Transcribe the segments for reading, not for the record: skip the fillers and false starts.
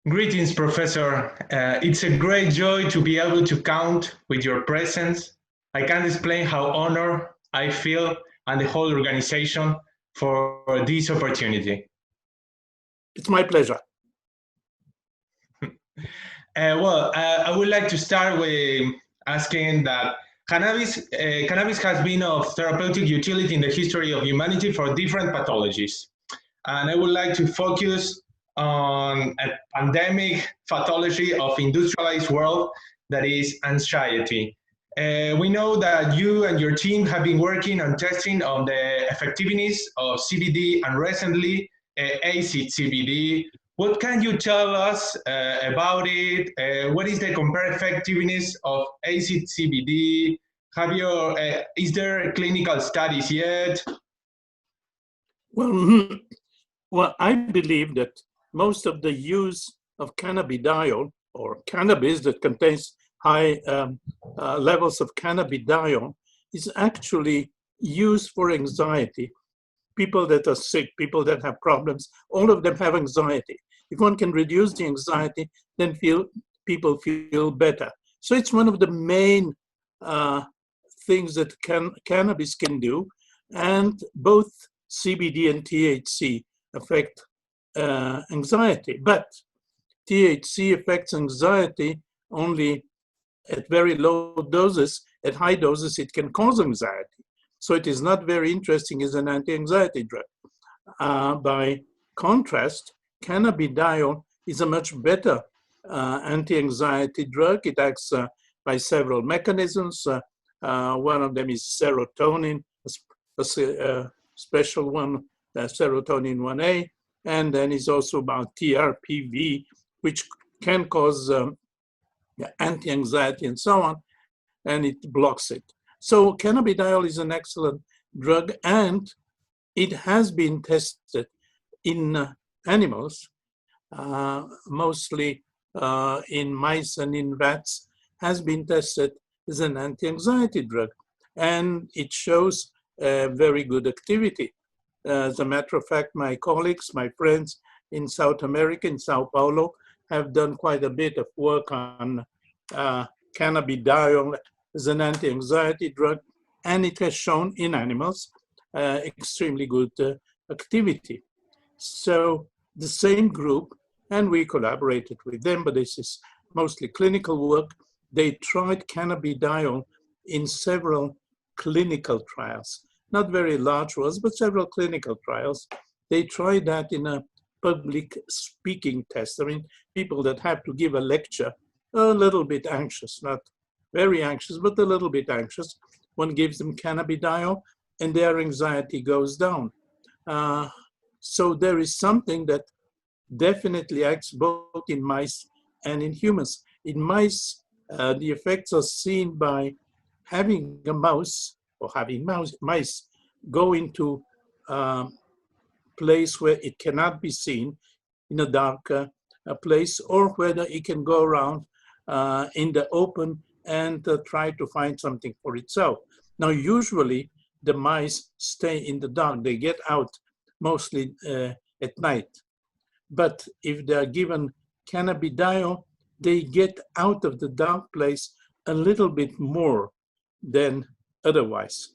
Greetings, Professor. It's a great joy to be able to count with your presence. I can't explain how honored I feel and the whole organization for this opportunity. It's my pleasure. I would like to start with asking that cannabis has been of therapeutic utility in the history of humanity for different pathologies. And I would like to focus on a pandemic pathology of industrialized world, that is anxiety. We know that you and your team have been working on testing on the effectiveness of CBD and recently acid CBD. What can you tell us about it? What is the compared effectiveness of acid CBD? Is there clinical studies yet? Well, I believe that most of the use of cannabidiol or cannabis that contains high levels of cannabidiol is actually used for anxiety. People that are sick, people that have problems, all of them have anxiety. If one can reduce the anxiety, then people feel better. So it's one of the main things that cannabis can do, and both CBD and THC affect anxiety, but THC affects anxiety only at very low doses. At high doses, it can cause anxiety. So it is not very interesting as an anti-anxiety drug. By contrast, cannabidiol is a much better anti-anxiety drug. It acts by several mechanisms. One of them is serotonin, a special one, serotonin 1A, and then is also about TRPV, which can cause anti-anxiety and so on, and it blocks it. So cannabidiol is an excellent drug, and it has been tested in animals, mostly in mice and in rats, has been tested as an anti-anxiety drug, and it shows very good activity. As a matter of fact, my colleagues, my friends in South America, in Sao Paulo, have done quite a bit of work on cannabidiol as an anti-anxiety drug, and it has shown in animals extremely good activity. So the same group, and we collaborated with them, but this is mostly clinical work. They tried cannabidiol in several clinical trials, not very large ones, but several clinical trials. They tried that in a public speaking test. I mean, people that have to give a lecture, a little bit anxious, not very anxious, but a little bit anxious. One gives them cannabidiol and their anxiety goes down. So there is something that definitely acts both in mice and in humans. In mice, the effects are seen by having a mouse or having mice go into a place where it cannot be seen in a dark place, or whether it can go around in the open and try to find something for itself. Now, usually the mice stay in the dark. They get out mostly at night. But if they are given cannabidiol, they get out of the dark place a little bit more than otherwise.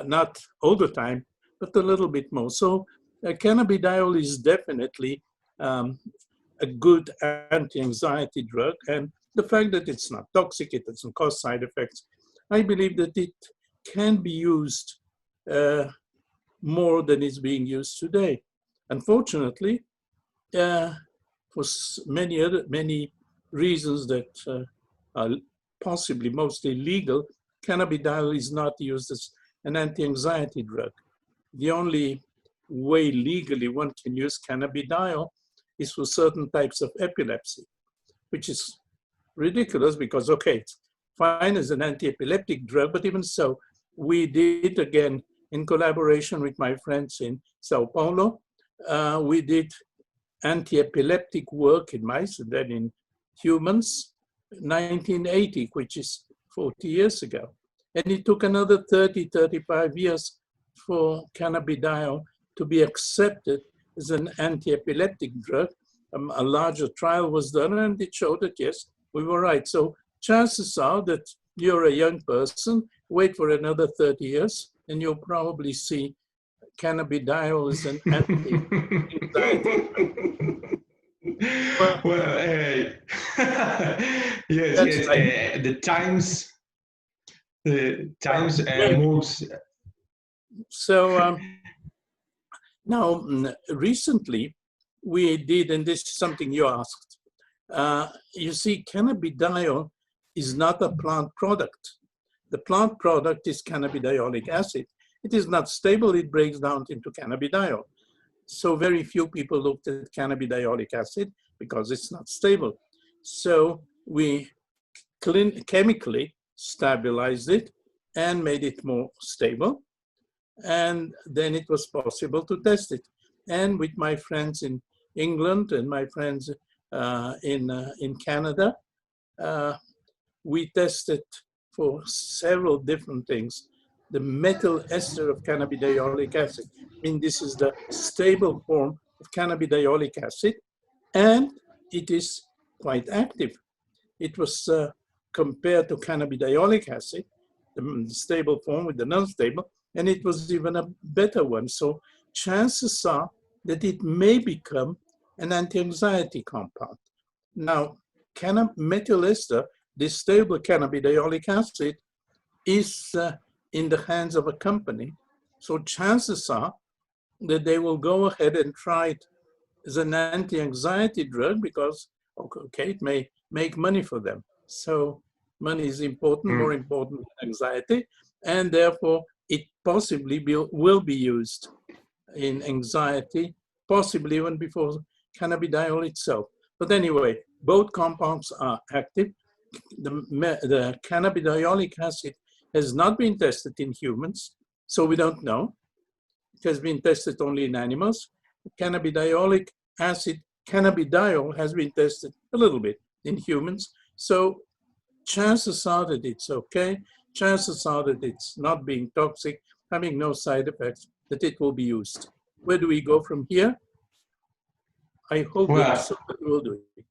Not all the time, but a little bit more. So cannabidiol is definitely a good anti-anxiety drug. And the fact that it's not toxic, it doesn't cause side effects, I believe that it can be used more than it's being used today. Unfortunately, for many reasons that are possibly mostly legal, cannabidiol is not used as an anti-anxiety drug. The only way legally one can use cannabidiol is for certain types of epilepsy, which is ridiculous because, okay, it's fine as an anti-epileptic drug, but even so, we did, again, in collaboration with my friends in Sao Paulo, we did anti-epileptic work in mice and then in humans, 1980, which is 40 years ago. And it took another 30, 35 years for cannabidiol to be accepted as an anti-epileptic drug. a larger trial was done, and it showed that, yes, we were right. So chances are that you're a young person, wait for another 30 years, and you'll probably see cannabidiol as an anti-anxiety. Well, yes, That's yes. like, The times maybe. moves. So now, recently, we did, and this is something you asked. You see, cannabidiol is not a plant product. The plant product is cannabidiolic acid. It is not stable, it breaks down into cannabidiol. So very few people looked at cannabidiolic acid because it's not stable. So we chemically stabilized it and made it more stable. And then it was possible to test it. And with my friends in England and my friends in Canada, we tested for several different things. The methyl ester of cannabidiolic acid. I mean, this is the stable form of cannabidiolic acid, and it is quite active. It was compared to cannabidiolic acid, the stable form with the non-stable, and it was even a better one. So chances are that it may become an anti-anxiety compound. Now, methyl ester, this stable cannabidiolic acid, is in the hands of a company. So chances are that they will go ahead and try it as an anti-anxiety drug because, okay, it may make money for them. So money is important, more important than anxiety, and therefore it possibly will be used in anxiety, possibly even before cannabidiol itself. But anyway, both compounds are active. The cannabidiolic acid has not been tested in humans, so we don't know. It has been tested only in animals. Cannabidiolic acid, cannabidiol, has been tested a little bit in humans. So chances are that it's okay. Chances are that it's not being toxic, having no side effects, that it will be used. Where do we go from here? I hope that somebody will do it.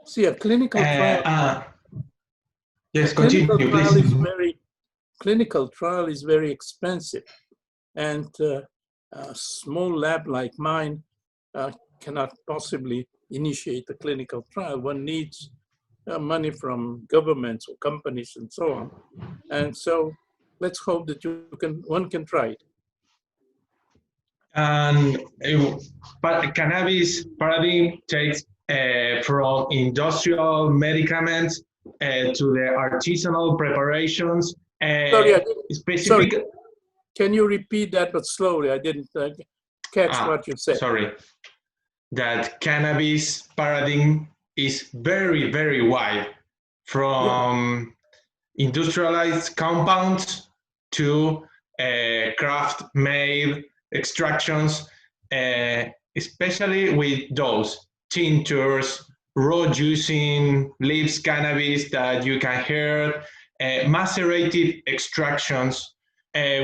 See, a clinical trial. Yes, continue, please. Clinical trial is very expensive, and a small lab like mine cannot possibly initiate a clinical trial. One needs money from governments or companies and so on. And so let's hope that one can try it. And cannabis paradigm takes from industrial medicaments to the artisanal preparations. Sorry, can you repeat that, but slowly? I didn't catch what you said. Sorry. That cannabis paradigm is very, very wide, from industrialized compounds to craft-made extractions, especially with those tinctures, raw juicing, leaves cannabis that you can hear, macerated extractions.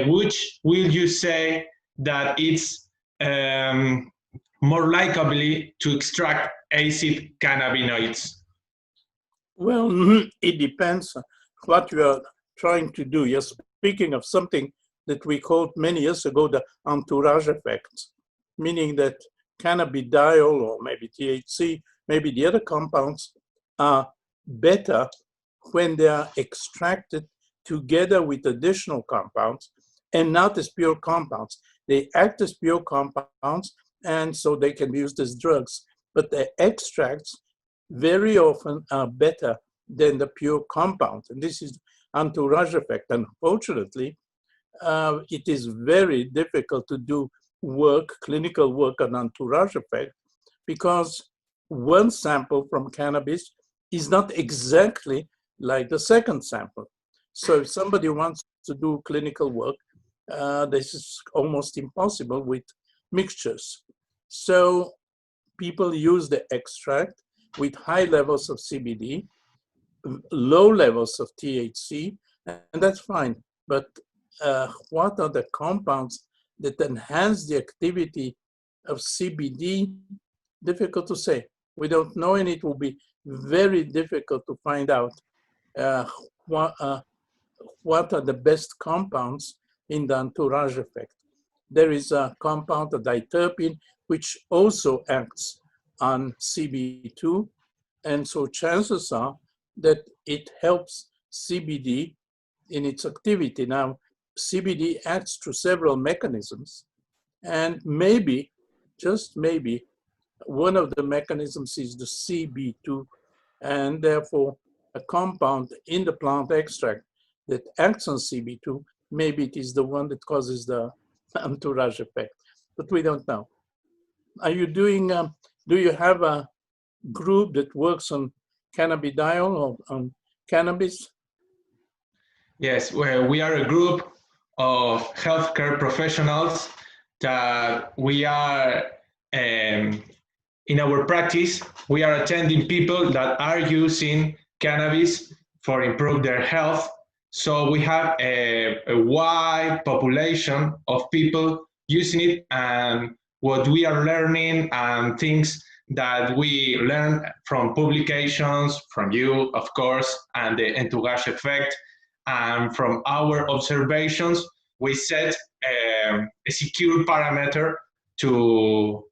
Which will you say that it's more likely to extract acid cannabinoids? Well, it depends on what you are trying to do. You're speaking of something that we called many years ago the entourage effect, meaning that cannabidiol or maybe THC, maybe the other compounds are better when they are extracted together with additional compounds and not as pure compounds. They act as pure compounds, and so they can be used as drugs. But the extracts very often are better than the pure compound. And this is entourage effect. Unfortunately, it is very difficult to do clinical work on entourage effect, because one sample from cannabis is not exactly like the second sample. So if somebody wants to do clinical work, this is almost impossible with mixtures. So people use the extract with high levels of CBD, low levels of THC, and that's fine. But what are the compounds that enhance the activity of CBD difficult to say. We don't know, and it will be very difficult to find out what are the best compounds in the entourage effect. There is a compound, a diterpene, which also acts on CB2, and so chances are that it helps CBD in its activity. Now, CBD acts through several mechanisms, and maybe, just maybe, one of the mechanisms is the CB2, and therefore a compound in the plant extract that acts on CB2, maybe it is the one that causes the entourage effect, but we don't know. Are you doing, do you have a group that works on cannabidiol or on cannabis? Yes, well, we are a group of healthcare professionals that we are, in our practice, we are attending people that are using cannabis for improve their health. So we have a wide population of people using it, and what we are learning and things that we learn from publications, from you, of course, and the entourage effect, and from our observations, we set a secure parameter to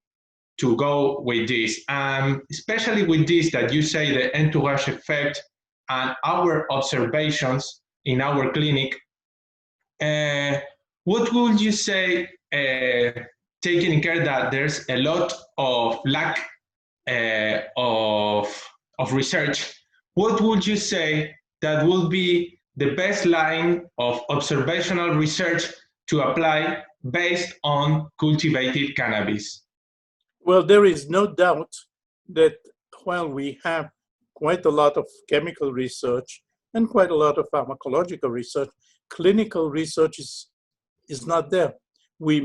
go with this. And especially with this that you say, the entourage effect, and our observations in our clinic, what would you say, taking care that there's a lot of lack of research, what would you say that would be the best line of observational research to apply based on cultivated cannabis? Well, there is no doubt that while we have quite a lot of chemical research and quite a lot of pharmacological research, clinical research is not there. We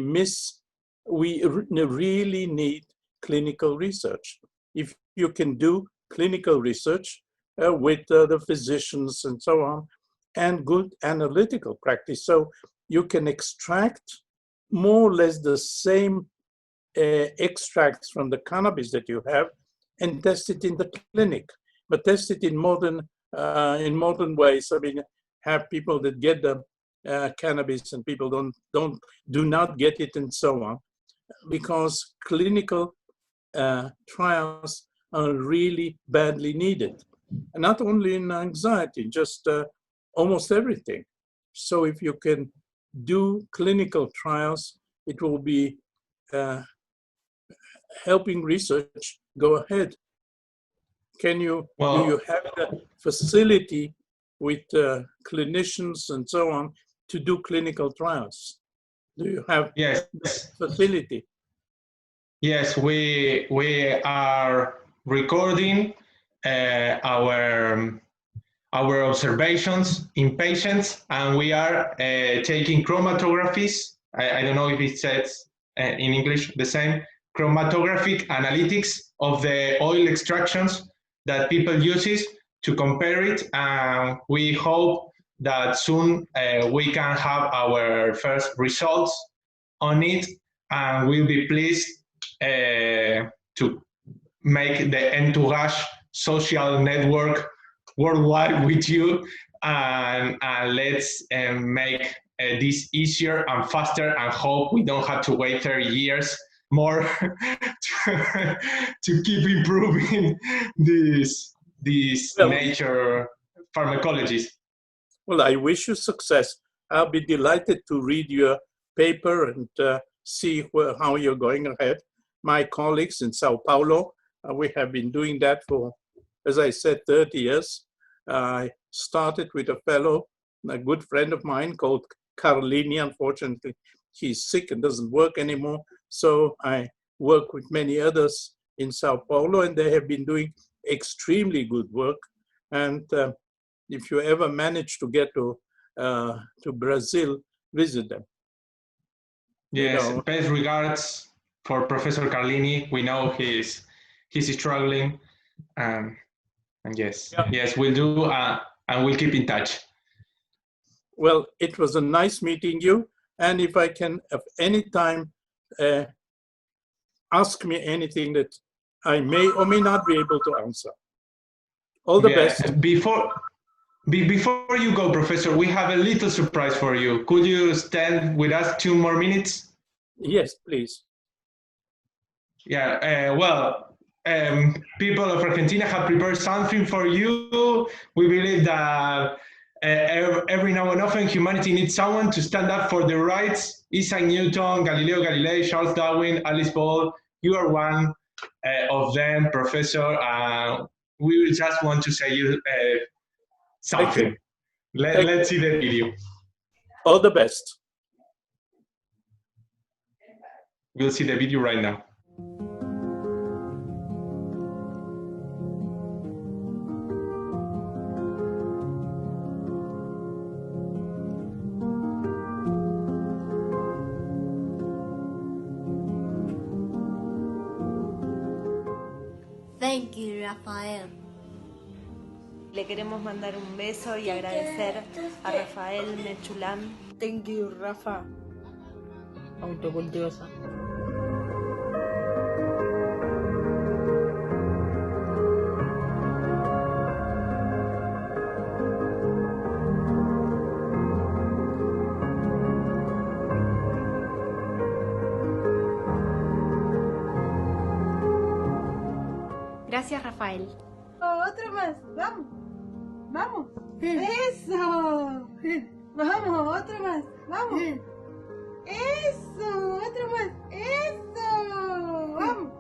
really need clinical research. If you can do clinical research with the physicians and so on, and good analytical practice, so you can extract more or less the same extracts from the cannabis that you have and test it in the clinic, but test it in modern ways. I mean, have people that get the cannabis and people do not get it, and so on, because clinical trials are really badly needed, and not only in anxiety, just almost everything. So if you can do clinical trials, it will be helping research go ahead. Do you have the facility with clinicians and so on to do clinical trials? Do you have facility? Yes, we are recording our observations in patients, and we are taking chromatographies. I don't know if it says in English the same, chromatographic analytics of the oil extractions that people uses to compare it. And we hope that soon we can have our first results on it, and we'll be pleased to make the Entourage social network worldwide with you, and let's make this easier and faster, and hope we don't have to wait 30 years more to keep improving this nature pharmacologies. Well, I wish you success. I'll be delighted to read your paper and see how you're going ahead. My colleagues in Sao Paulo, we have been doing that for, as I said, 30 years. I started with a fellow, a good friend of mine called Carlini. Unfortunately, he's sick and doesn't work anymore. So I work with many others in Sao Paulo, and they have been doing extremely good work. And if you ever manage to get to Brazil, visit them. Yes, best regards for Professor Carlini. We know he's struggling, and yes, we'll do, and we'll keep in touch. Well, it was a nice meeting you, and if I can, at any time, ask me anything that I may or may not be able to answer. All the best. Before you go, Professor, we have a little surprise for you. Could you stand with us 2 more minutes? Yes, please. Yeah, people of Argentina have prepared something for you. We believe that every now and often humanity needs someone to stand up for their rights. Isaac Newton, Galileo Galilei, Charles Darwin, Alice Ball, you are one of them, Professor. We just want to say you something. Let's see the video. All the best. We'll see the video right now. Thank you, Raphael. Le queremos mandar un beso y agradecer a Raphael Mechoulam. Thank you, Rafa. Autocultivosa. Gracias, Rafael. Otro más, vamos. Vamos. Eso. Vamos, otro más. Vamos. Eso, otro más. Eso. Vamos.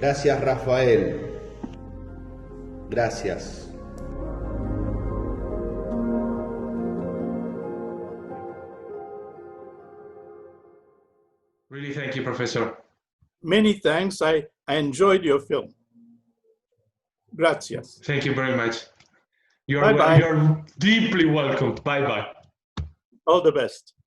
Gracias, Rafael. Gracias. Really, thank you, Professor. Many thanks. I enjoyed your film. Gracias. Thank you very much. Bye-bye. You're deeply welcome. Bye-bye. All the best.